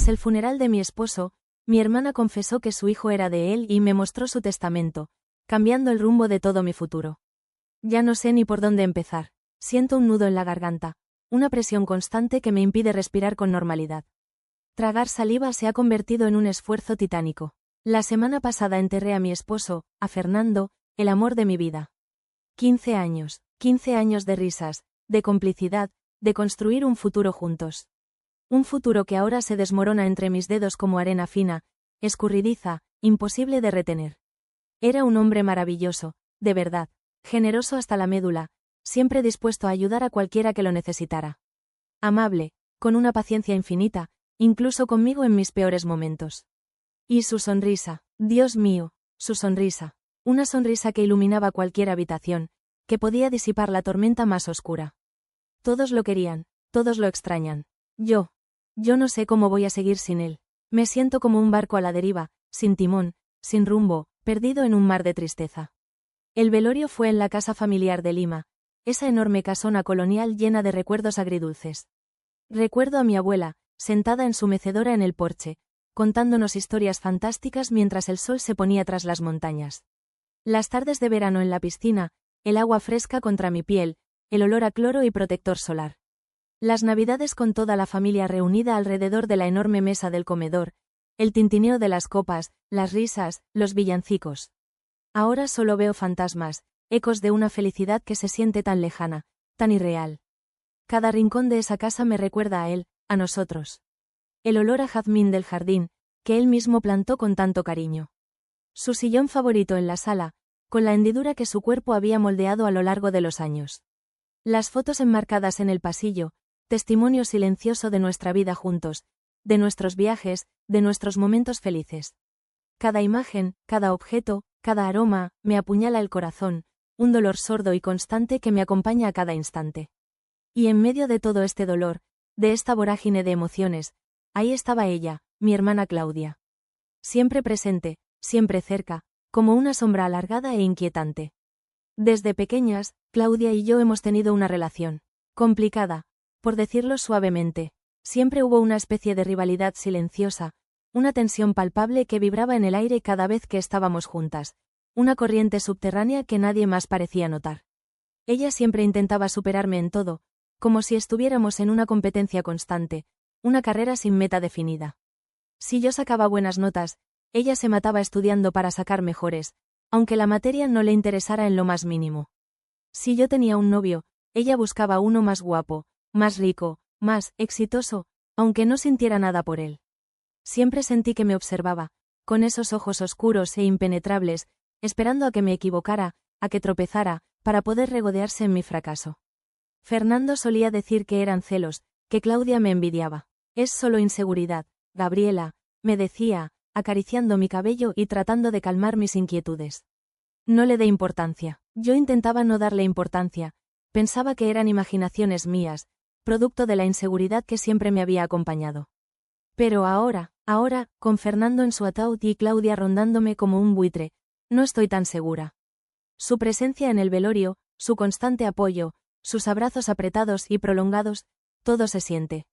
Tras el funeral de mi esposo, mi hermana confesó que su hijo era de él y me mostró su testamento, cambiando el rumbo de todo mi futuro. Ya no sé ni por dónde empezar. Siento un nudo en la garganta, una presión constante que me impide respirar con normalidad. Tragar saliva se ha convertido en un esfuerzo titánico. La semana pasada enterré a mi esposo, a Fernando, el amor de mi vida. 15 años de risas, de complicidad, de construir un futuro juntos. Un futuro que ahora se desmorona entre mis dedos como arena fina, escurridiza, imposible de retener. Era un hombre maravilloso, de verdad, generoso hasta la médula, siempre dispuesto a ayudar a cualquiera que lo necesitara. Amable, con una paciencia infinita, incluso conmigo en mis peores momentos. Y su sonrisa, Dios mío, su sonrisa. Una sonrisa que iluminaba cualquier habitación, que podía disipar la tormenta más oscura. Todos lo querían, todos lo extrañan. Yo no sé cómo voy a seguir sin él. Me siento como un barco a la deriva, sin timón, sin rumbo, perdido en un mar de tristeza. El velorio fue en la casa familiar de Lima, esa enorme casona colonial llena de recuerdos agridulces. Recuerdo a mi abuela, sentada en su mecedora en el porche, contándonos historias fantásticas mientras el sol se ponía tras las montañas. Las tardes de verano en la piscina, el agua fresca contra mi piel, el olor a cloro y protector solar. Las navidades con toda la familia reunida alrededor de la enorme mesa del comedor, el tintineo de las copas, las risas, los villancicos. Ahora solo veo fantasmas, ecos de una felicidad que se siente tan lejana, tan irreal. Cada rincón de esa casa me recuerda a él, a nosotros. El olor a jazmín del jardín, que él mismo plantó con tanto cariño. Su sillón favorito en la sala, con la hendidura que su cuerpo había moldeado a lo largo de los años. Las fotos enmarcadas en el pasillo, testimonio silencioso de nuestra vida juntos, de nuestros viajes, de nuestros momentos felices. Cada imagen, cada objeto, cada aroma, me apuñala el corazón, un dolor sordo y constante que me acompaña a cada instante. Y en medio de todo este dolor, de esta vorágine de emociones, ahí estaba ella, mi hermana Claudia. Siempre presente, siempre cerca, como una sombra alargada e inquietante. Desde pequeñas, Claudia y yo hemos tenido una relación complicada, por decirlo suavemente. Siempre hubo una especie de rivalidad silenciosa, una tensión palpable que vibraba en el aire cada vez que estábamos juntas, una corriente subterránea que nadie más parecía notar. Ella siempre intentaba superarme en todo, como si estuviéramos en una competencia constante, una carrera sin meta definida. Si yo sacaba buenas notas, ella se mataba estudiando para sacar mejores, aunque la materia no le interesara en lo más mínimo. Si yo tenía un novio, ella buscaba uno más guapo, más rico, más exitoso, aunque no sintiera nada por él. Siempre sentí que me observaba, con esos ojos oscuros e impenetrables, esperando a que me equivocara, a que tropezara, para poder regodearse en mi fracaso. Fernando solía decir que eran celos, que Claudia me envidiaba. Es solo inseguridad, Gabriela, me decía, acariciando mi cabello y tratando de calmar mis inquietudes. No le dé importancia. Yo intentaba no darle importancia, pensaba que eran imaginaciones mías, producto de la inseguridad que siempre me había acompañado. Pero ahora, con Fernando en su ataúd y Claudia rondándome como un buitre, no estoy tan segura. Su presencia en el velorio, su constante apoyo, sus abrazos apretados y prolongados, todo se siente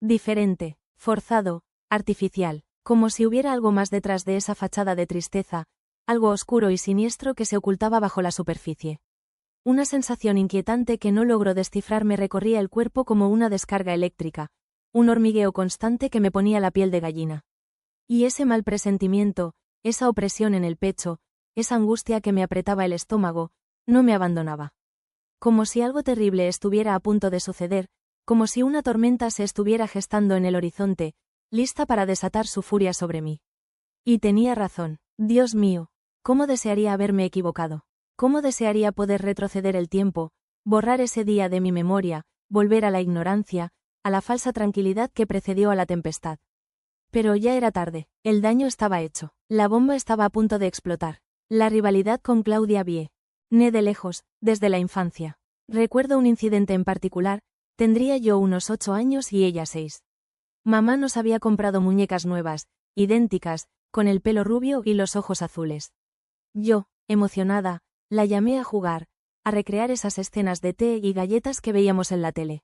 diferente, forzado, artificial, como si hubiera algo más detrás de esa fachada de tristeza, algo oscuro y siniestro que se ocultaba bajo la superficie. Una sensación inquietante que no logro descifrar me recorría el cuerpo como una descarga eléctrica, un hormigueo constante que me ponía la piel de gallina. Y ese mal presentimiento, esa opresión en el pecho, esa angustia que me apretaba el estómago, no me abandonaba. Como si algo terrible estuviera a punto de suceder, como si una tormenta se estuviera gestando en el horizonte, lista para desatar su furia sobre mí. Y tenía razón. Dios mío, cómo desearía haberme equivocado. Cómo desearía poder retroceder el tiempo, borrar ese día de mi memoria, volver a la ignorancia, a la falsa tranquilidad que precedió a la tempestad. Pero ya era tarde, el daño estaba hecho, la bomba estaba a punto de explotar. La rivalidad con Claudia Vie. De lejos, desde la infancia. Recuerdo un incidente en particular, tendría yo unos 8 años y ella 6. Mamá nos había comprado muñecas nuevas, idénticas, con el pelo rubio y los ojos azules. Yo, emocionada, la llamé a jugar, a recrear esas escenas de té y galletas que veíamos en la tele.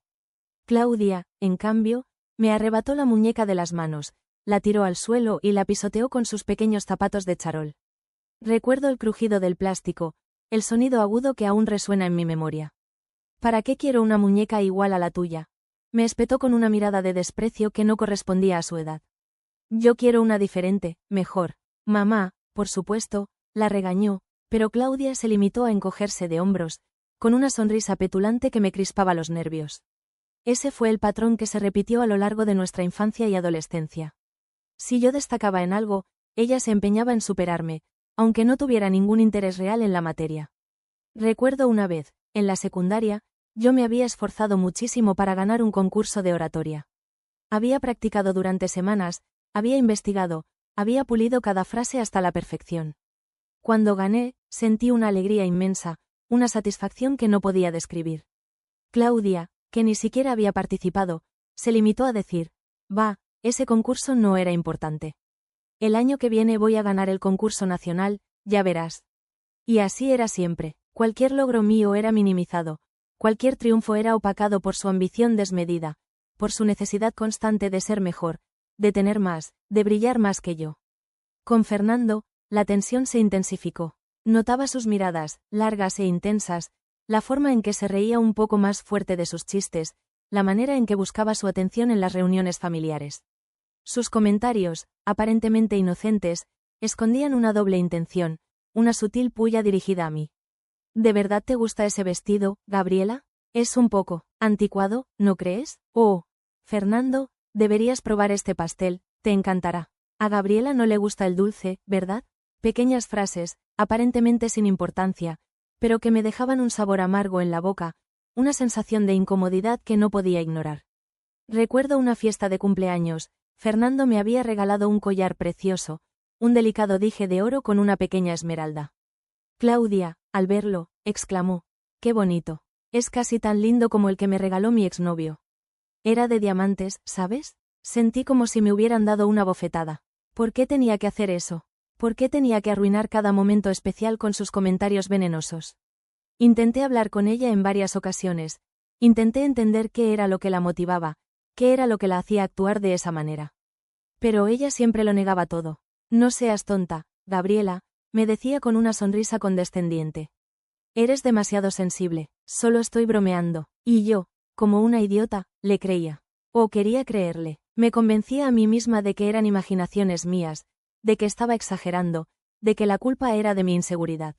Claudia, en cambio, Me arrebató la muñeca de las manos, la tiró al suelo y la pisoteó con sus pequeños zapatos de charol. Recuerdo el crujido del plástico, el sonido agudo que aún resuena en mi memoria. ¿Para qué quiero una muñeca igual a la tuya? Me espetó con una mirada de desprecio que no correspondía a su edad. Yo quiero una diferente, mejor. Mamá, por supuesto, la regañó, pero Claudia se limitó a encogerse de hombros, con una sonrisa petulante que me crispaba los nervios. Ese fue el patrón que se repitió a lo largo de nuestra infancia y adolescencia. Si yo destacaba en algo, ella se empeñaba en superarme, aunque no tuviera ningún interés real en la materia. Recuerdo una vez, en la secundaria, yo me había esforzado muchísimo para ganar un concurso de oratoria. Había practicado durante semanas, había investigado, había pulido cada frase hasta la perfección. Cuando gané, sentí una alegría inmensa, una satisfacción que no podía describir. Claudia, que ni siquiera había participado, se limitó a decir, «Va, ese concurso no era importante. El año que viene voy a ganar el concurso nacional, ya verás». Y así era siempre, cualquier logro mío era minimizado, cualquier triunfo era opacado por su ambición desmedida, por su necesidad constante de ser mejor, de tener más, de brillar más que yo. Con Fernando, la tensión se intensificó. Notaba sus miradas, largas e intensas, la forma en que se reía un poco más fuerte de sus chistes, la manera en que buscaba su atención en las reuniones familiares. Sus comentarios, aparentemente inocentes, escondían una doble intención, una sutil pulla dirigida a mí. ¿De verdad te gusta ese vestido, Gabriela? Es un poco anticuado, ¿no crees? Oh, Fernando, deberías probar este pastel, te encantará. A Gabriela no le gusta el dulce, ¿verdad? Pequeñas frases, aparentemente sin importancia, pero que me dejaban un sabor amargo en la boca, una sensación de incomodidad que no podía ignorar. Recuerdo una fiesta de cumpleaños, Fernando me había regalado un collar precioso, un delicado dije de oro con una pequeña esmeralda. Claudia, al verlo, exclamó, «¡Qué bonito! Es casi tan lindo como el que me regaló mi exnovio». Era de diamantes, ¿sabes? Sentí como si me hubieran dado una bofetada. ¿Por qué tenía que hacer eso? ¿Por qué tenía que arruinar cada momento especial con sus comentarios venenosos? Intenté hablar con ella en varias ocasiones. Intenté entender qué era lo que la motivaba, qué era lo que la hacía actuar de esa manera. Pero ella siempre lo negaba todo. «No seas tonta, Gabriela», me decía con una sonrisa condescendiente. «Eres demasiado sensible, solo estoy bromeando». Y yo, como una idiota, le creía. O quería creerle. Me convencía a mí misma de que eran imaginaciones mías, de que estaba exagerando, de que la culpa era de mi inseguridad.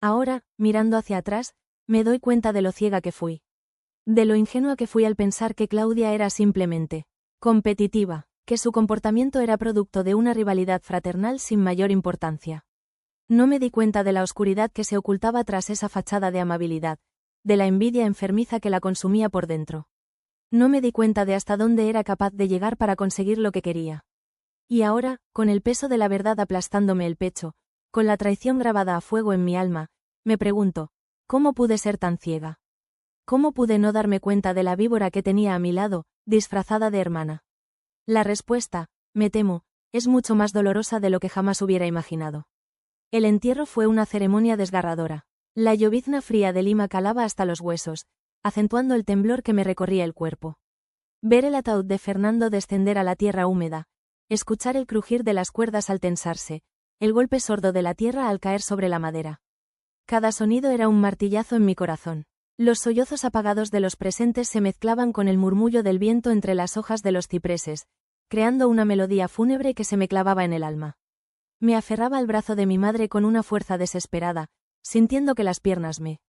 Ahora, mirando hacia atrás, me doy cuenta de lo ciega que fui. De lo ingenua que fui al pensar que Claudia era simplemente competitiva, que su comportamiento era producto de una rivalidad fraternal sin mayor importancia. No me di cuenta de la oscuridad que se ocultaba tras esa fachada de amabilidad, de la envidia enfermiza que la consumía por dentro. No me di cuenta de hasta dónde era capaz de llegar para conseguir lo que quería. Y ahora, con el peso de la verdad aplastándome el pecho, con la traición grabada a fuego en mi alma, me pregunto, ¿cómo pude ser tan ciega? ¿Cómo pude no darme cuenta de la víbora que tenía a mi lado, disfrazada de hermana? La respuesta, me temo, es mucho más dolorosa de lo que jamás hubiera imaginado. El entierro fue una ceremonia desgarradora. La llovizna fría de Lima calaba hasta los huesos, acentuando el temblor que me recorría el cuerpo. Ver el ataúd de Fernando descender a la tierra húmeda, escuchar el crujir de las cuerdas al tensarse, el golpe sordo de la tierra al caer sobre la madera. Cada sonido era un martillazo en mi corazón. Los sollozos apagados de los presentes se mezclaban con el murmullo del viento entre las hojas de los cipreses, creando una melodía fúnebre que se me clavaba en el alma. Me aferraba al brazo de mi madre con una fuerza desesperada, sintiendo que las piernas me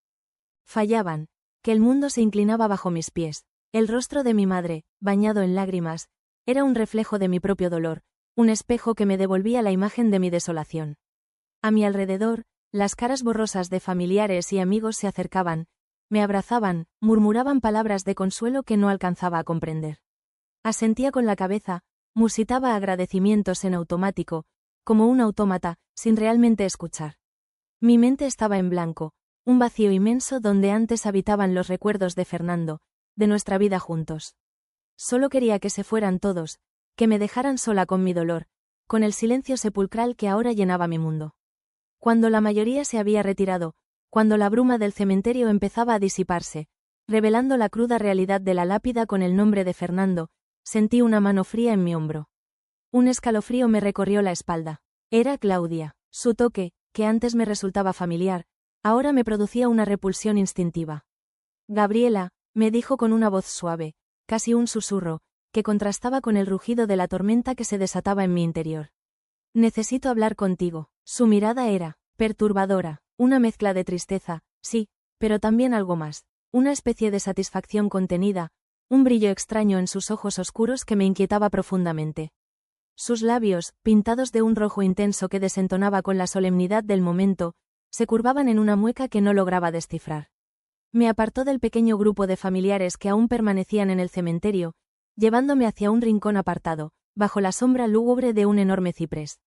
fallaban, que el mundo se inclinaba bajo mis pies. El rostro de mi madre, bañado en lágrimas, era un reflejo de mi propio dolor, un espejo que me devolvía la imagen de mi desolación. A mi alrededor, las caras borrosas de familiares y amigos se acercaban, me abrazaban, murmuraban palabras de consuelo que no alcanzaba a comprender. Asentía con la cabeza, musitaba agradecimientos en automático, como un autómata, sin realmente escuchar. Mi mente estaba en blanco, un vacío inmenso donde antes habitaban los recuerdos de Fernando, de nuestra vida juntos. Solo quería que se fueran todos, que me dejaran sola con mi dolor, con el silencio sepulcral que ahora llenaba mi mundo. Cuando la mayoría se había retirado, cuando la bruma del cementerio empezaba a disiparse, revelando la cruda realidad de la lápida con el nombre de Fernando, sentí una mano fría en mi hombro. Un escalofrío me recorrió la espalda. Era Claudia. Su toque, que antes me resultaba familiar, ahora me producía una repulsión instintiva. Gabriela, me dijo con una voz suave, casi un susurro, que contrastaba con el rugido de la tormenta que se desataba en mi interior. Necesito hablar contigo. Su mirada era perturbadora, una mezcla de tristeza, sí, pero también algo más, una especie de satisfacción contenida, un brillo extraño en sus ojos oscuros que me inquietaba profundamente. Sus labios, pintados de un rojo intenso que desentonaba con la solemnidad del momento, se curvaban en una mueca que no lograba descifrar. Me apartó del pequeño grupo de familiares que aún permanecían en el cementerio, llevándome hacia un rincón apartado, bajo la sombra lúgubre de un enorme ciprés.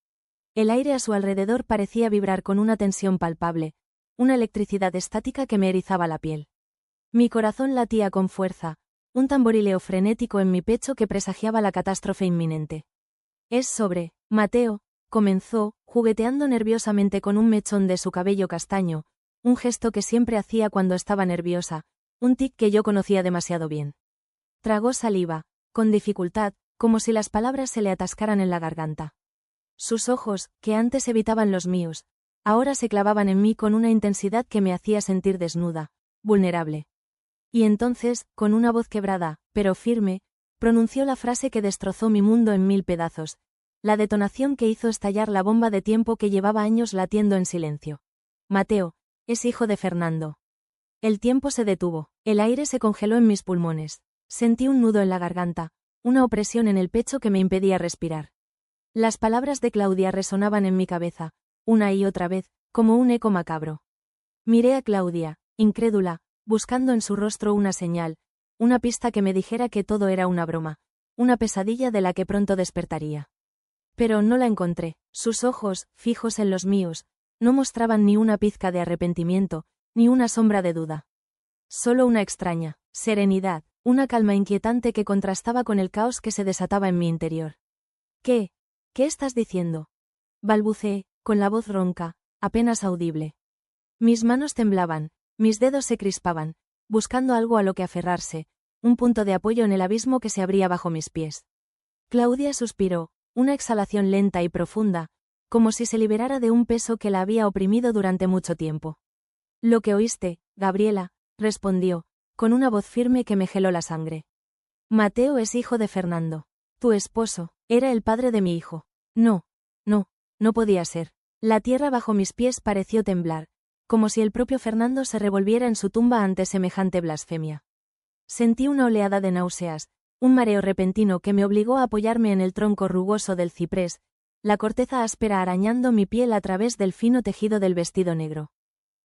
El aire a su alrededor parecía vibrar con una tensión palpable, una electricidad estática que me erizaba la piel. Mi corazón latía con fuerza, un tamborileo frenético en mi pecho que presagiaba la catástrofe inminente. Es sobre, Mateo, comenzó, jugueteando nerviosamente con un mechón de su cabello castaño, un gesto que siempre hacía cuando estaba nerviosa, un tic que yo conocía demasiado bien. Tragó saliva, con dificultad, como si las palabras se le atascaran en la garganta. Sus ojos, que antes evitaban los míos, ahora se clavaban en mí con una intensidad que me hacía sentir desnuda, vulnerable. Y entonces, con una voz quebrada, pero firme, pronunció la frase que destrozó mi mundo en 1000 pedazos, la detonación que hizo estallar la bomba de tiempo que llevaba años latiendo en silencio. Mateo, es hijo de Fernando. El tiempo se detuvo, el aire se congeló en mis pulmones, sentí un nudo en la garganta, una opresión en el pecho que me impedía respirar. Las palabras de Claudia resonaban en mi cabeza, una y otra vez, como un eco macabro. Miré a Claudia, incrédula, buscando en su rostro una señal, una pista que me dijera que todo era una broma, una pesadilla de la que pronto despertaría. Pero no la encontré, sus ojos, fijos en los míos, no mostraban ni una pizca de arrepentimiento, ni una sombra de duda. Solo una extraña serenidad, una calma inquietante que contrastaba con el caos que se desataba en mi interior. ¿Qué? ¿Qué estás diciendo? Balbuceé, con la voz ronca, apenas audible. Mis manos temblaban, mis dedos se crispaban, buscando algo a lo que aferrarse, un punto de apoyo en el abismo que se abría bajo mis pies. Claudia suspiró, una exhalación lenta y profunda, como si se liberara de un peso que la había oprimido durante mucho tiempo. Lo que oíste, Gabriela, respondió, con una voz firme que me heló la sangre. Mateo es hijo de Fernando. Tu esposo, era el padre de mi hijo. No, no podía ser. La tierra bajo mis pies pareció temblar, como si el propio Fernando se revolviera en su tumba ante semejante blasfemia. Sentí una oleada de náuseas, un mareo repentino que me obligó a apoyarme en el tronco rugoso del ciprés, la corteza áspera arañando mi piel a través del fino tejido del vestido negro.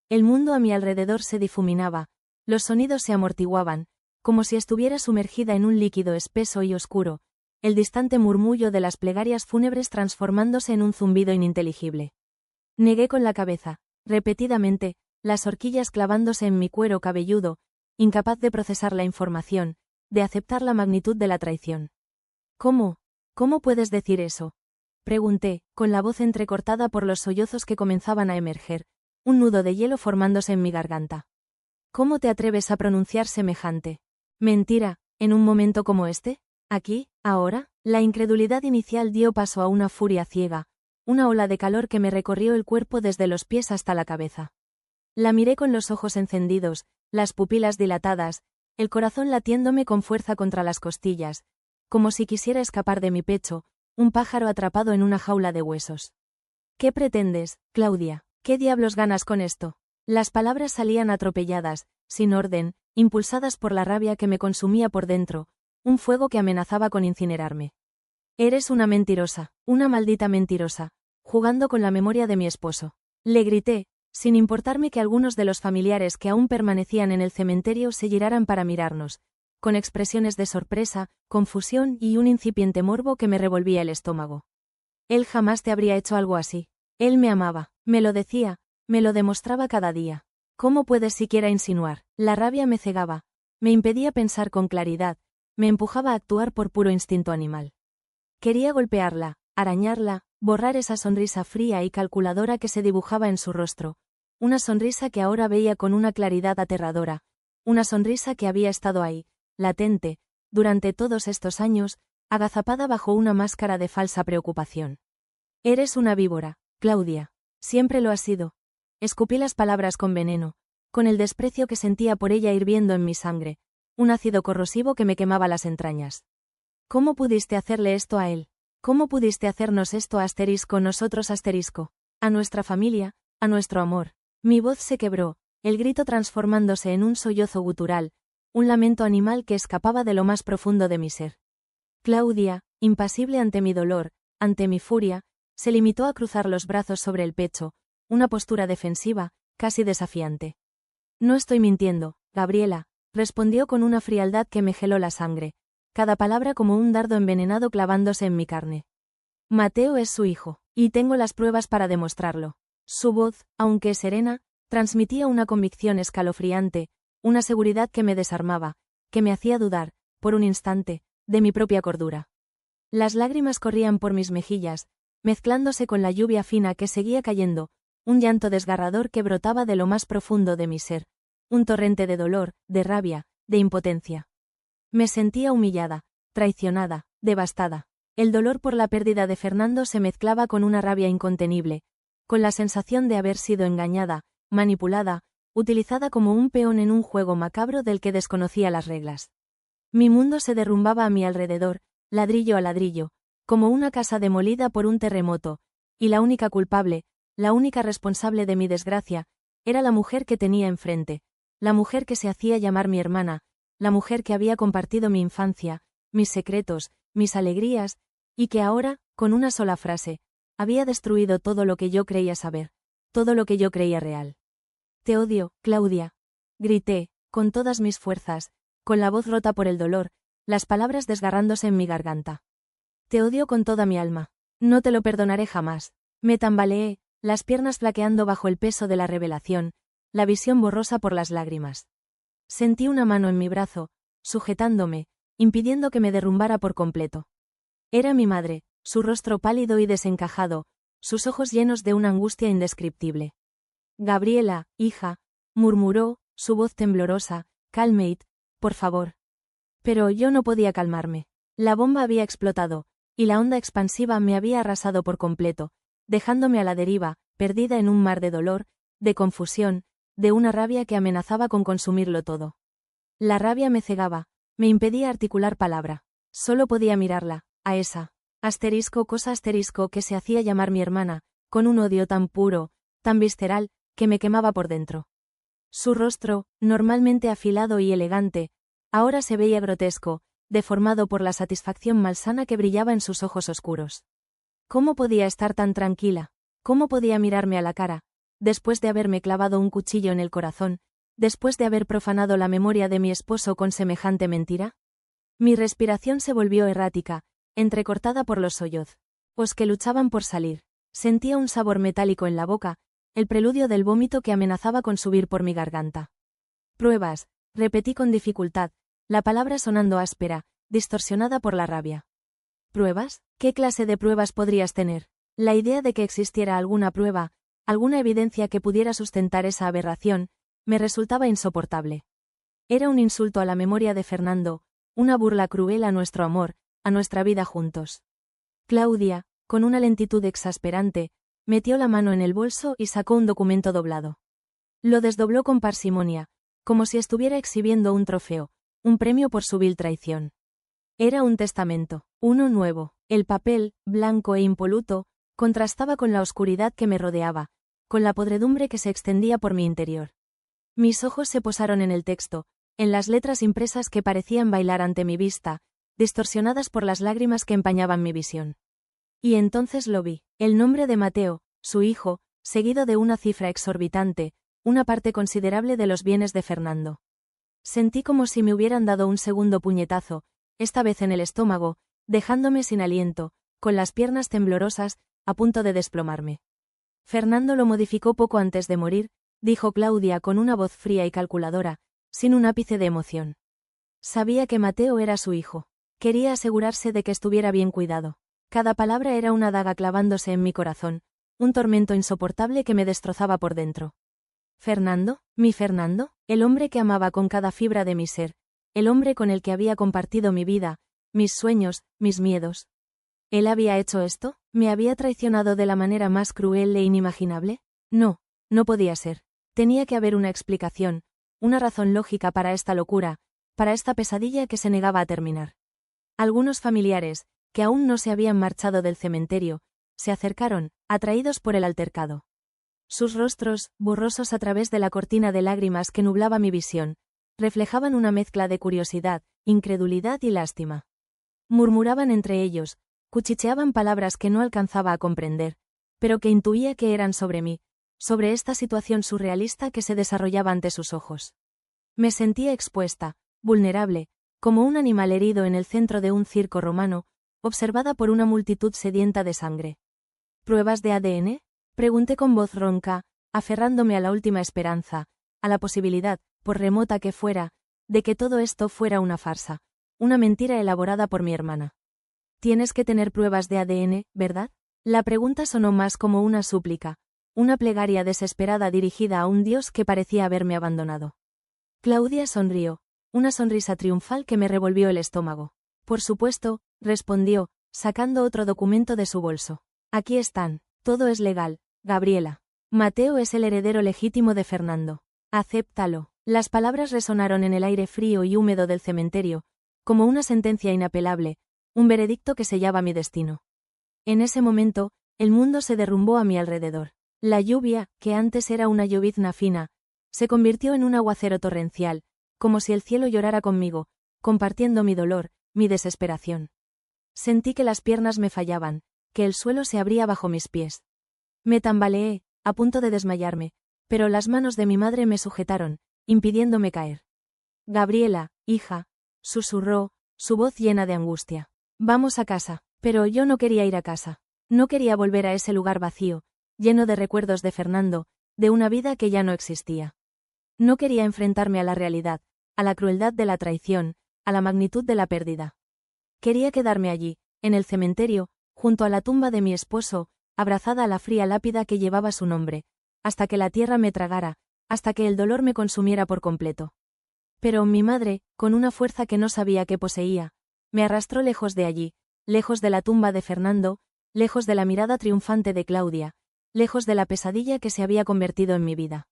El mundo a mi alrededor se difuminaba, los sonidos se amortiguaban, como si estuviera sumergida en un líquido espeso y oscuro, el distante murmullo de las plegarias fúnebres transformándose en un zumbido ininteligible. Negué con la cabeza, repetidamente, las horquillas clavándose en mi cuero cabelludo, incapaz de procesar la información, de aceptar la magnitud de la traición. ¿Cómo puedes decir eso? Pregunté, con la voz entrecortada por los sollozos que comenzaban a emerger, un nudo de hielo formándose en mi garganta. ¿Cómo te atreves a pronunciar semejante mentira, en un momento como este? ¿Aquí, ahora? La incredulidad inicial dio paso a una furia ciega, una ola de calor que me recorrió el cuerpo desde los pies hasta la cabeza. La miré con los ojos encendidos, las pupilas dilatadas, el corazón latiéndome con fuerza contra las costillas, como si quisiera escapar de mi pecho, un pájaro atrapado en una jaula de huesos. ¿Qué pretendes, Claudia? ¿Qué diablos ganas con esto? Las palabras salían atropelladas, sin orden, impulsadas por la rabia que me consumía por dentro, un fuego que amenazaba con incinerarme. Eres una mentirosa, una maldita mentirosa, jugando con la memoria de mi esposo. Le grité, sin importarme que algunos de los familiares que aún permanecían en el cementerio se giraran para mirarnos, con expresiones de sorpresa, confusión y un incipiente morbo que me revolvía el estómago. Él jamás te habría hecho algo así. Él me amaba, me lo decía, me lo demostraba cada día. ¿Cómo puedes siquiera insinuar? La rabia me cegaba, me impedía pensar con claridad, me empujaba a actuar por puro instinto animal. Quería golpearla, arañarla, borrar esa sonrisa fría y calculadora que se dibujaba en su rostro, una sonrisa que ahora veía con una claridad aterradora, una sonrisa que había estado ahí, latente, durante todos estos años, agazapada bajo una máscara de falsa preocupación. Eres una víbora, Claudia. Siempre lo has sido. Escupí las palabras con veneno, con el desprecio que sentía por ella hirviendo en mi sangre, un ácido corrosivo que me quemaba las entrañas. ¿Cómo pudiste hacerle esto a él? ¿Cómo pudiste hacernos esto nosotros a nuestra familia, a nuestro amor? Mi voz se quebró, el grito transformándose en un sollozo gutural, un lamento animal que escapaba de lo más profundo de mi ser. Claudia, impasible ante mi dolor, ante mi furia, se limitó a cruzar los brazos sobre el pecho, una postura defensiva, casi desafiante. No estoy mintiendo, Gabriela, respondió con una frialdad que me geló la sangre, cada palabra como un dardo envenenado clavándose en mi carne. Mateo es su hijo, y tengo las pruebas para demostrarlo. Su voz, aunque serena, transmitía una convicción escalofriante, una seguridad que me desarmaba, que me hacía dudar, por un instante, de mi propia cordura. Las lágrimas corrían por mis mejillas, mezclándose con la lluvia fina que seguía cayendo, un llanto desgarrador que brotaba de lo más profundo de mi ser, un torrente de dolor, de rabia, de impotencia. Me sentía humillada, traicionada, devastada. El dolor por la pérdida de Fernando se mezclaba con una rabia incontenible, con la sensación de haber sido engañada, manipulada, utilizada como un peón en un juego macabro del que desconocía las reglas. Mi mundo se derrumbaba a mi alrededor, ladrillo a ladrillo, como una casa demolida por un terremoto, y la única culpable, la única responsable de mi desgracia, era la mujer que tenía enfrente, la mujer que se hacía llamar mi hermana, la mujer que había compartido mi infancia, mis secretos, mis alegrías, y que ahora, con una sola frase, había destruido todo lo que yo creía saber, todo lo que yo creía real. Te odio, Claudia. Grité, con todas mis fuerzas, con la voz rota por el dolor, las palabras desgarrándose en mi garganta. Te odio con toda mi alma. No te lo perdonaré jamás. Me tambaleé, las piernas flaqueando bajo el peso de la revelación, la visión borrosa por las lágrimas. Sentí una mano en mi brazo, sujetándome, impidiendo que me derrumbara por completo. Era mi madre, su rostro pálido y desencajado, sus ojos llenos de una angustia indescriptible. Gabriela, hija, murmuró, su voz temblorosa, calmate, por favor. Pero yo no podía calmarme. La bomba había explotado, y la onda expansiva me había arrasado por completo, dejándome a la deriva, perdida en un mar de dolor, de confusión, de una rabia que amenazaba con consumirlo todo. La rabia me cegaba, me impedía articular palabra. Solo podía mirarla, a esa cosa que se hacía llamar mi hermana, con un odio tan puro, tan visceral, que me quemaba por dentro. Su rostro, normalmente afilado y elegante, ahora se veía grotesco, deformado por la satisfacción malsana que brillaba en sus ojos oscuros. ¿Cómo podía estar tan tranquila? ¿Cómo podía mirarme a la cara, después de haberme clavado un cuchillo en el corazón, después de haber profanado la memoria de mi esposo con semejante mentira? Mi respiración se volvió errática, entrecortada por los sollozos que luchaban por salir. Sentía un sabor metálico en la boca, el preludio del vómito que amenazaba con subir por mi garganta. Pruebas, repetí con dificultad, la palabra sonando áspera, distorsionada por la rabia. ¿Pruebas? ¿Qué clase de pruebas podrías tener? La idea de que existiera alguna prueba, alguna evidencia que pudiera sustentar esa aberración, me resultaba insoportable. Era un insulto a la memoria de Fernando, una burla cruel a nuestro amor, a nuestra vida juntos. Claudia, con una lentitud exasperante, metió la mano en el bolso y sacó un documento doblado. Lo desdobló con parsimonia, como si estuviera exhibiendo un trofeo, un premio por su vil traición. Era un testamento, uno nuevo. El papel, blanco e impoluto, contrastaba con la oscuridad que me rodeaba, con la podredumbre que se extendía por mi interior. Mis ojos se posaron en el texto, en las letras impresas que parecían bailar ante mi vista, distorsionadas por las lágrimas que empañaban mi visión. Y entonces lo vi, el nombre de Mateo, su hijo, seguido de una cifra exorbitante, una parte considerable de los bienes de Fernando. Sentí como si me hubieran dado un segundo puñetazo, esta vez en el estómago, dejándome sin aliento, con las piernas temblorosas, a punto de desplomarme. Fernando lo modificó poco antes de morir, dijo Claudia con una voz fría y calculadora, sin un ápice de emoción. Sabía que Mateo era su hijo. Quería asegurarse de que estuviera bien cuidado. Cada palabra era una daga clavándose en mi corazón, un tormento insoportable que me destrozaba por dentro. ¿Fernando? ¿Mi Fernando? El hombre que amaba con cada fibra de mi ser, el hombre con el que había compartido mi vida, mis sueños, mis miedos. ¿Él había hecho esto? ¿Me había traicionado de la manera más cruel e inimaginable? No, no podía ser. Tenía que haber una explicación, una razón lógica para esta locura, para esta pesadilla que se negaba a terminar. Algunos familiares, que aún no se habían marchado del cementerio, se acercaron, atraídos por el altercado. Sus rostros, borrosos a través de la cortina de lágrimas que nublaba mi visión, reflejaban una mezcla de curiosidad, incredulidad y lástima. Murmuraban entre ellos, cuchicheaban palabras que no alcanzaba a comprender, pero que intuía que eran sobre mí, sobre esta situación surrealista que se desarrollaba ante sus ojos. Me sentía expuesta, vulnerable, como un animal herido en el centro de un circo romano, observada por una multitud sedienta de sangre. ¿Pruebas de ADN? Pregunté con voz ronca, aferrándome a la última esperanza, a la posibilidad, por remota que fuera, de que todo esto fuera una farsa, una mentira elaborada por mi hermana. Tienes que tener pruebas de ADN, ¿verdad? La pregunta sonó más como una súplica, una plegaria desesperada dirigida a un Dios que parecía haberme abandonado. Claudia sonrió, una sonrisa triunfal que me revolvió el estómago. Por supuesto, respondió, sacando otro documento de su bolso. Aquí están, todo es legal, Gabriela. Mateo es el heredero legítimo de Fernando. Acéptalo. Las palabras resonaron en el aire frío y húmedo del cementerio, como una sentencia inapelable, un veredicto que sellaba mi destino. En ese momento, el mundo se derrumbó a mi alrededor. La lluvia, que antes era una llovizna fina, se convirtió en un aguacero torrencial, como si el cielo llorara conmigo, compartiendo mi dolor, mi desesperación. Sentí que las piernas me fallaban, que el suelo se abría bajo mis pies. Me tambaleé, a punto de desmayarme, pero las manos de mi madre me sujetaron, impidiéndome caer. Gabriela, hija, susurró, su voz llena de angustia. Vamos a casa. Pero yo no quería ir a casa. No quería volver a ese lugar vacío, lleno de recuerdos de Fernando, de una vida que ya no existía. No quería enfrentarme a la realidad, a la crueldad de la traición, a la magnitud de la pérdida. Quería quedarme allí, en el cementerio, junto a la tumba de mi esposo, abrazada a la fría lápida que llevaba su nombre, hasta que la tierra me tragara, hasta que el dolor me consumiera por completo. Pero mi madre, con una fuerza que no sabía que poseía, me arrastró lejos de allí, lejos de la tumba de Fernando, lejos de la mirada triunfante de Claudia, lejos de la pesadilla que se había convertido en mi vida.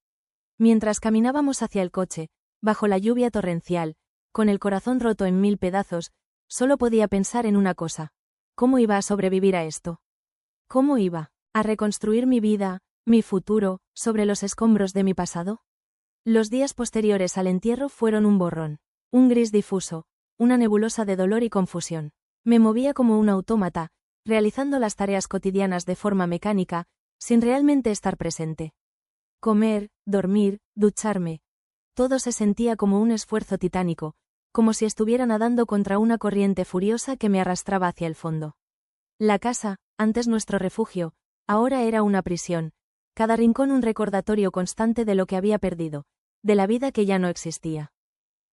Mientras caminábamos hacia el coche, bajo la lluvia torrencial, con el corazón roto en 1000 pedazos, solo podía pensar en una cosa. ¿Cómo iba a sobrevivir a esto? ¿Cómo iba a reconstruir mi vida, mi futuro, sobre los escombros de mi pasado? Los días posteriores al entierro fueron un borrón, un gris difuso, una nebulosa de dolor y confusión. Me movía como un autómata, realizando las tareas cotidianas de forma mecánica, sin realmente estar presente. Comer, dormir, ducharme. Todo se sentía como un esfuerzo titánico, como si estuviera nadando contra una corriente furiosa que me arrastraba hacia el fondo. La casa, antes nuestro refugio, ahora era una prisión, cada rincón un recordatorio constante de lo que había perdido, de la vida que ya no existía.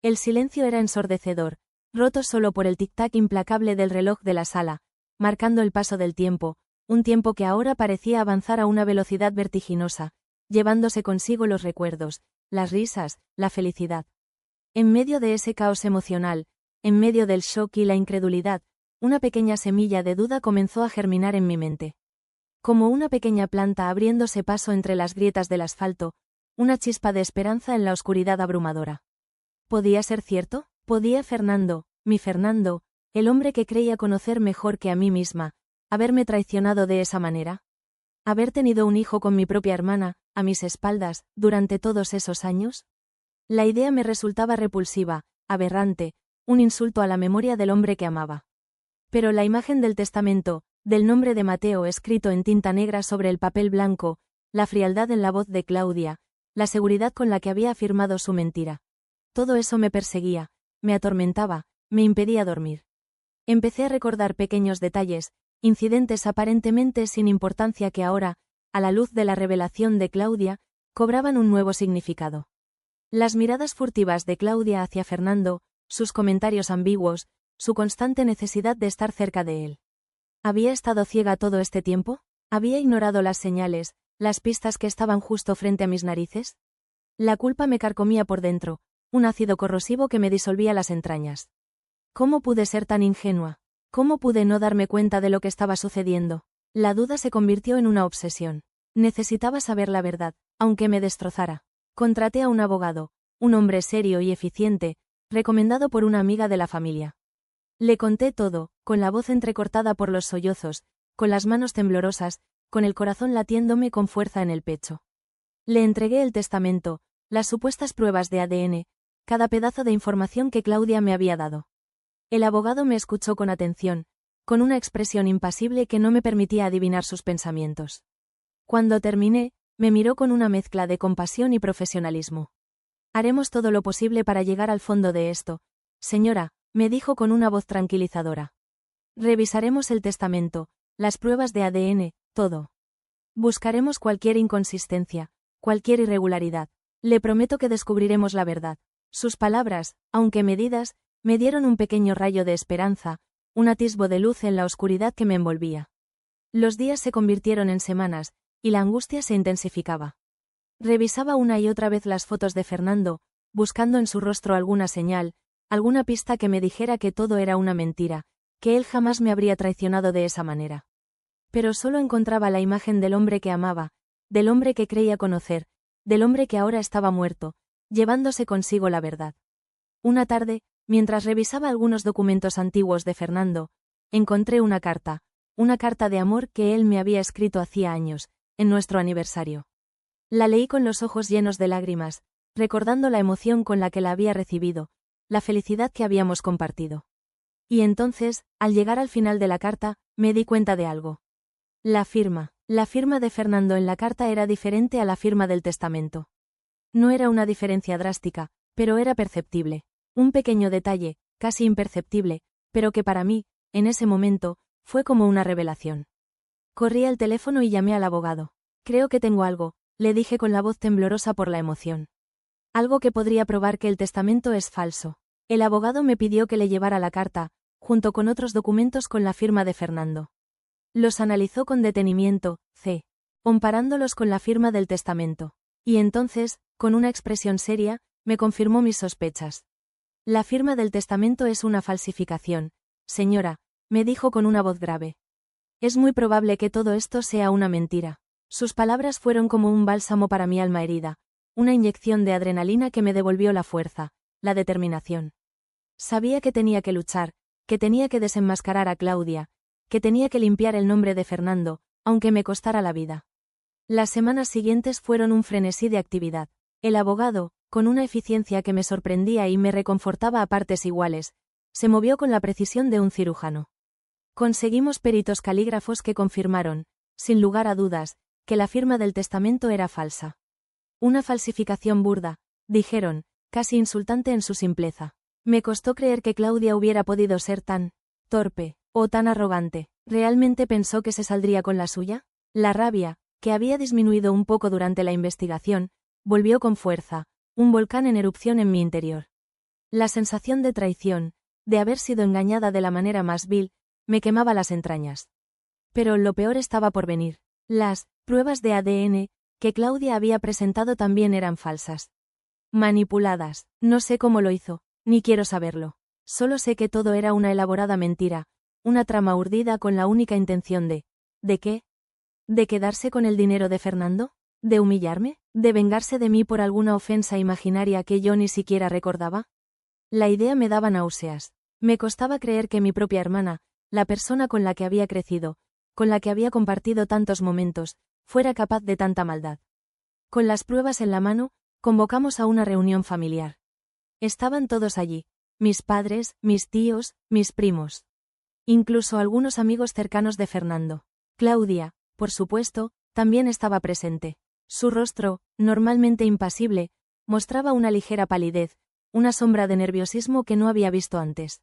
El silencio era ensordecedor, roto solo por el tic-tac implacable del reloj de la sala, marcando el paso del tiempo, un tiempo que ahora parecía avanzar a una velocidad vertiginosa, llevándose consigo los recuerdos, las risas, la felicidad. En medio de ese caos emocional, en medio del shock y la incredulidad, una pequeña semilla de duda comenzó a germinar en mi mente. Como una pequeña planta abriéndose paso entre las grietas del asfalto, una chispa de esperanza en la oscuridad abrumadora. ¿Podía ser cierto? ¿Podía Fernando, mi Fernando, el hombre que creía conocer mejor que a mí misma, haberme traicionado de esa manera? ¿Haber tenido un hijo con mi propia hermana, a mis espaldas, durante todos esos años? La idea me resultaba repulsiva, aberrante, un insulto a la memoria del hombre que amaba. Pero la imagen del testamento, del nombre de Mateo escrito en tinta negra sobre el papel blanco, la frialdad en la voz de Claudia, la seguridad con la que había afirmado su mentira. Todo eso me perseguía, me atormentaba, me impedía dormir. Empecé a recordar pequeños detalles, incidentes aparentemente sin importancia que ahora, a la luz de la revelación de Claudia, cobraban un nuevo significado. Las miradas furtivas de Claudia hacia Fernando, sus comentarios ambiguos, su constante necesidad de estar cerca de él. ¿Había estado ciega todo este tiempo? ¿Había ignorado las señales, las pistas que estaban justo frente a mis narices? La culpa me carcomía por dentro, un ácido corrosivo que me disolvía las entrañas. ¿Cómo pude ser tan ingenua? ¿Cómo pude no darme cuenta de lo que estaba sucediendo? La duda se convirtió en una obsesión. Necesitaba saber la verdad, aunque me destrozara. Contraté a un abogado, un hombre serio y eficiente, recomendado por una amiga de la familia. Le conté todo, con la voz entrecortada por los sollozos, con las manos temblorosas, con el corazón latiéndome con fuerza en el pecho. Le entregué el testamento, las supuestas pruebas de ADN, cada pedazo de información que Claudia me había dado. El abogado me escuchó con atención, con una expresión impasible que no me permitía adivinar sus pensamientos. Cuando terminé, me miró con una mezcla de compasión y profesionalismo. Haremos todo lo posible para llegar al fondo de esto, señora, me dijo con una voz tranquilizadora. Revisaremos el testamento, las pruebas de ADN, todo. Buscaremos cualquier inconsistencia, cualquier irregularidad. Le prometo que descubriremos la verdad. Sus palabras, aunque medidas, me dieron un pequeño rayo de esperanza, un atisbo de luz en la oscuridad que me envolvía. Los días se convirtieron en semanas, y la angustia se intensificaba. Revisaba una y otra vez las fotos de Fernando, buscando en su rostro alguna señal, alguna pista que me dijera que todo era una mentira, que él jamás me habría traicionado de esa manera. Pero solo encontraba la imagen del hombre que amaba, del hombre que creía conocer, del hombre que ahora estaba muerto, llevándose consigo la verdad. Una tarde, mientras revisaba algunos documentos antiguos de Fernando, encontré una carta de amor que él me había escrito hacía años, en nuestro aniversario. La leí con los ojos llenos de lágrimas, recordando la emoción con la que la había recibido, la felicidad que habíamos compartido. Y entonces, al llegar al final de la carta, me di cuenta de algo. La firma de Fernando en la carta era diferente a la firma del testamento. No era una diferencia drástica, pero era perceptible. Un pequeño detalle, casi imperceptible, pero que para mí, en ese momento, fue como una revelación. Corrí al teléfono y llamé al abogado. Creo que tengo algo, le dije con la voz temblorosa por la emoción. Algo que podría probar que el testamento es falso. El abogado me pidió que le llevara la carta, junto con otros documentos con la firma de Fernando. Los analizó con detenimiento, comparándolos con la firma del testamento. Y entonces, con una expresión seria, me confirmó mis sospechas. La firma del testamento es una falsificación, señora, me dijo con una voz grave. Es muy probable que todo esto sea una mentira. Sus palabras fueron como un bálsamo para mi alma herida, una inyección de adrenalina que me devolvió la fuerza, la determinación. Sabía que tenía que luchar, que tenía que desenmascarar a Claudia, que tenía que limpiar el nombre de Fernando, aunque me costara la vida. Las semanas siguientes fueron un frenesí de actividad. El abogado, con una eficiencia que me sorprendía y me reconfortaba a partes iguales, se movió con la precisión de un cirujano. Conseguimos peritos calígrafos que confirmaron, sin lugar a dudas, que la firma del testamento era falsa. Una falsificación burda, dijeron, casi insultante en su simpleza. Me costó creer que Claudia hubiera podido ser tan torpe, o tan arrogante. ¿Realmente pensó que se saldría con la suya? La rabia, que había disminuido un poco durante la investigación, volvió con fuerza, un volcán en erupción en mi interior. La sensación de traición, de haber sido engañada de la manera más vil, me quemaba las entrañas. Pero lo peor estaba por venir. Las pruebas de ADN que Claudia había presentado también eran falsas. Manipuladas. No sé cómo lo hizo, ni quiero saberlo. Solo sé que todo era una elaborada mentira, una trama urdida con la única intención ¿de qué? ¿De quedarse con el dinero de Fernando? ¿De humillarme? ¿De vengarse de mí por alguna ofensa imaginaria que yo ni siquiera recordaba? La idea me daba náuseas. Me costaba creer que mi propia hermana, la persona con la que había crecido, con la que había compartido tantos momentos, fuera capaz de tanta maldad. Con las pruebas en la mano, convocamos a una reunión familiar. Estaban todos allí, mis padres, mis tíos, mis primos. Incluso algunos amigos cercanos de Fernando. Claudia, por supuesto, también estaba presente. Su rostro, normalmente impasible, mostraba una ligera palidez, una sombra de nerviosismo que no había visto antes.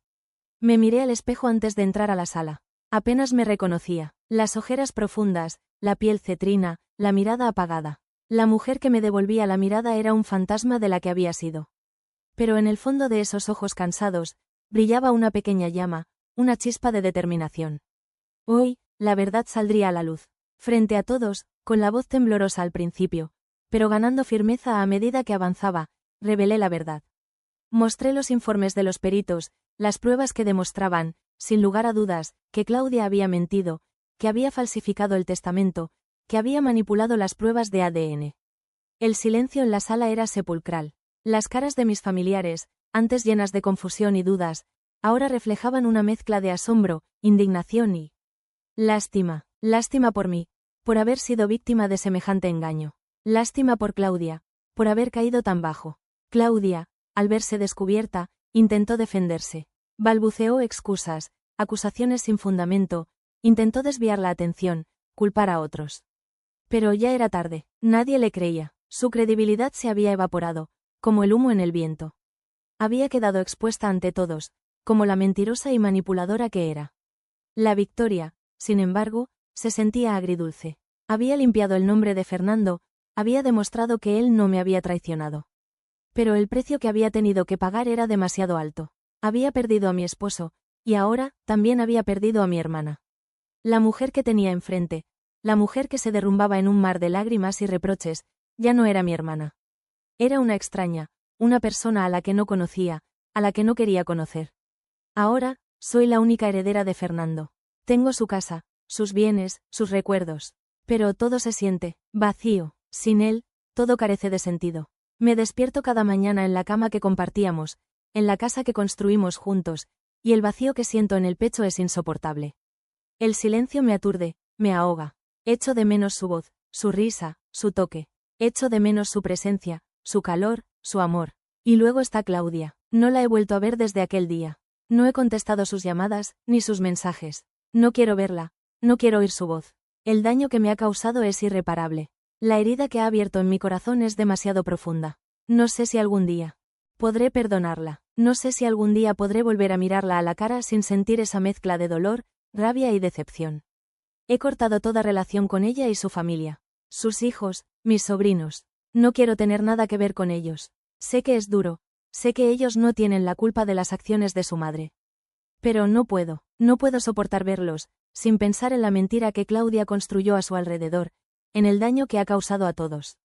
Me miré al espejo antes de entrar a la sala. Apenas me reconocía. Las ojeras profundas, la piel cetrina, la mirada apagada. La mujer que me devolvía la mirada era un fantasma de la que había sido. Pero en el fondo de esos ojos cansados, brillaba una pequeña llama, una chispa de determinación. Hoy, la verdad saldría a la luz. Frente a todos, con la voz temblorosa al principio, pero ganando firmeza a medida que avanzaba, revelé la verdad. Mostré los informes de los peritos, las pruebas que demostraban, sin lugar a dudas, que Claudia había mentido, que había falsificado el testamento, que había manipulado las pruebas de ADN. El silencio en la sala era sepulcral. Las caras de mis familiares, antes llenas de confusión y dudas, ahora reflejaban una mezcla de asombro, indignación y lástima. Lástima por mí, por haber sido víctima de semejante engaño. Lástima por Claudia, por haber caído tan bajo. Claudia, al verse descubierta, intentó defenderse. Balbuceó excusas, acusaciones sin fundamento, intentó desviar la atención, culpar a otros. Pero ya era tarde, nadie le creía, su credibilidad se había evaporado, como el humo en el viento. Había quedado expuesta ante todos, como la mentirosa y manipuladora que era. La victoria, sin embargo, se sentía agridulce. Había limpiado el nombre de Fernando, había demostrado que él no me había traicionado. Pero el precio que había tenido que pagar era demasiado alto. Había perdido a mi esposo, y ahora, también había perdido a mi hermana. La mujer que tenía enfrente, la mujer que se derrumbaba en un mar de lágrimas y reproches, ya no era mi hermana. Era una extraña, una persona a la que no conocía, a la que no quería conocer. Ahora, soy la única heredera de Fernando. Tengo su casa, sus bienes, sus recuerdos. Pero todo se siente vacío. Sin él, todo carece de sentido. Me despierto cada mañana en la cama que compartíamos, en la casa que construimos juntos, y el vacío que siento en el pecho es insoportable. El silencio me aturde, me ahoga. Echo de menos su voz, su risa, su toque. Echo de menos su presencia, su calor, su amor. Y luego está Claudia. No la he vuelto a ver desde aquel día. No he contestado sus llamadas, ni sus mensajes. No quiero verla, no quiero oír su voz. El daño que me ha causado es irreparable. La herida que ha abierto en mi corazón es demasiado profunda. No sé si algún día podré perdonarla. No sé si algún día podré volver a mirarla a la cara sin sentir esa mezcla de dolor, rabia y decepción. He cortado toda relación con ella y su familia. Sus hijos, mis sobrinos. No quiero tener nada que ver con ellos. Sé que es duro. Sé que ellos no tienen la culpa de las acciones de su madre. Pero no puedo soportar verlos, sin pensar en la mentira que Claudia construyó a su alrededor, en el daño que ha causado a todos.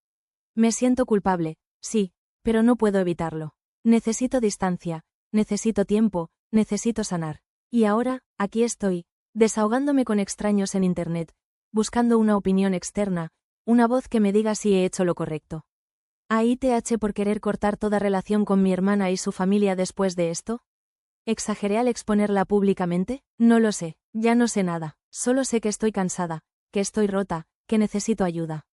Me siento culpable, sí, pero no puedo evitarlo. Necesito distancia, necesito tiempo, necesito sanar. Y ahora, aquí estoy, desahogándome con extraños en Internet, buscando una opinión externa, una voz que me diga si he hecho lo correcto. ¿AITH por querer cortar toda relación con mi hermana y su familia después de esto? ¿Exageré al exponerla públicamente? No lo sé, ya no sé nada, solo sé que estoy cansada, que estoy rota, que necesito ayuda.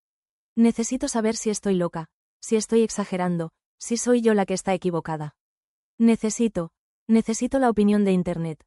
Necesito saber si estoy loca, si estoy exagerando, si soy yo la que está equivocada. Necesito la opinión de Internet.